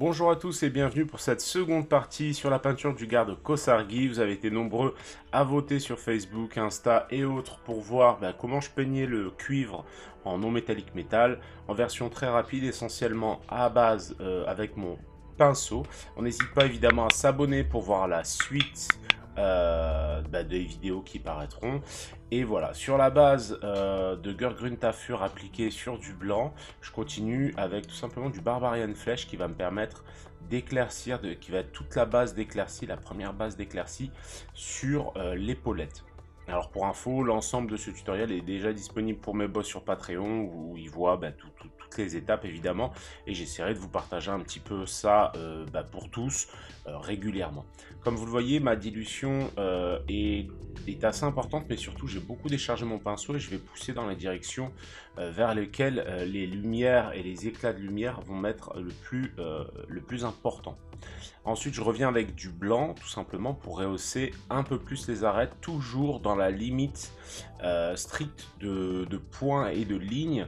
Bonjour à tous et bienvenue pour cette seconde partie sur la peinture du garde Kosargi. Vous avez été nombreux à voter sur Facebook, Insta et autres pour voir comment je peignais le cuivre en non métallique métal en version très rapide, essentiellement à base avec mon pinceau. On n'hésite pas évidemment à s'abonner pour voir la suite des vidéos qui paraîtront. Et voilà, sur la base de Grüntafur appliqué sur du blanc, je continue avec tout simplement du Barbarian Flesh qui va me permettre d'éclaircir, qui va être toute la base d'éclaircie, la première base d'éclaircie sur l'épaulette. Alors pour info, l'ensemble de ce tutoriel est déjà disponible pour mes boss sur Patreon où ils voient toutes les étapes évidemment, et j'essaierai de vous partager un petit peu ça pour tous régulièrement. Comme vous le voyez, ma dilution est assez importante, mais surtout j'ai beaucoup déchargé mon pinceau et je vais pousser dans la direction vers lesquelles les lumières et les éclats de lumière vont mettre le plus important. Ensuite, je reviens avec du blanc, tout simplement pour rehausser un peu plus les arêtes, toujours dans la limite stricte de points et de lignes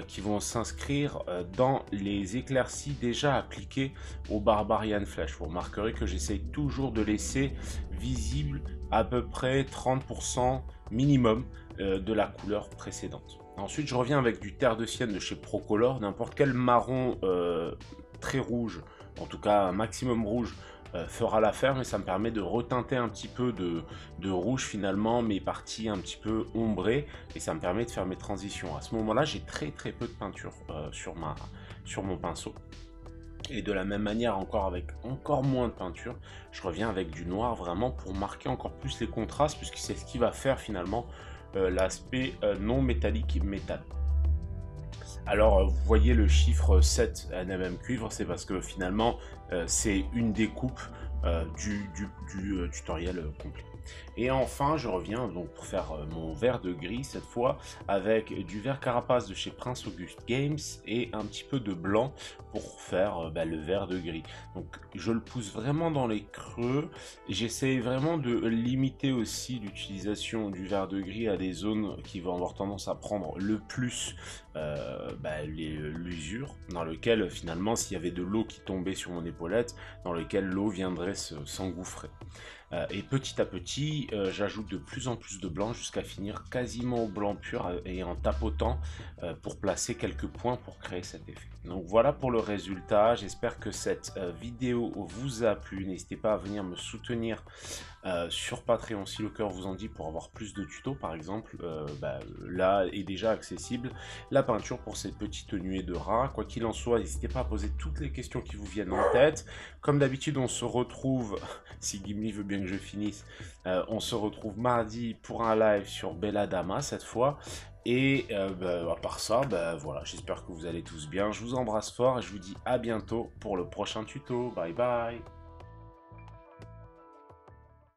qui vont s'inscrire dans les éclaircies déjà appliquées au Barbarian Flesh. Vous remarquerez que j'essaye toujours de laisser visible à peu près 30% minimum de la couleur précédente. Ensuite, je reviens avec du terre de sienne de chez Procolor, n'importe quel marron très rouge, en tout cas un maximum rouge fera l'affaire, mais ça me permet de reteinter un petit peu de rouge finalement mes parties un petit peu ombrées, et ça me permet de faire mes transitions. À ce moment-là, j'ai très peu de peinture sur mon pinceau. Et de la même manière, avec encore moins de peinture, je reviens avec du noir vraiment pour marquer encore plus les contrastes, puisque c'est ce qui va faire finalement l'aspect non métallique métal. Alors, vous voyez le chiffre 7 NMM cuivre, c'est parce que finalement, c'est une découpe du tutoriel complet. Et enfin, je reviens donc pour faire mon vert de gris cette fois avec du vert carapace de chez Prince Auguste Games et un petit peu de blanc pour faire le vert de gris. Donc je le pousse vraiment dans les creux. J'essaie vraiment de limiter aussi l'utilisation du vert de gris à des zones qui vont avoir tendance à prendre le plus l'usure, dans lequel finalement s'il y avait de l'eau qui tombait sur mon épaulette, dans lequel l'eau viendrait s'engouffrer. Et petit à petit, j'ajoute de plus en plus de blanc jusqu'à finir quasiment au blanc pur et en tapotant pour placer quelques points pour créer cet effet. Donc voilà pour le résultat, j'espère que cette vidéo vous a plu. N'hésitez pas à venir me soutenir sur Patreon si le cœur vous en dit pour avoir plus de tutos. Par exemple, là est déjà accessible la peinture pour cette petite nuée de rats. Quoi qu'il en soit, n'hésitez pas à poser toutes les questions qui vous viennent en tête. Comme d'habitude, on se retrouve, si Gimli veut bien que je finisse, on se retrouve mardi pour un live sur Belladama cette fois. Et à part ça, voilà, j'espère que vous allez tous bien. Je vous embrasse fort et je vous dis à bientôt pour le prochain tuto. Bye bye.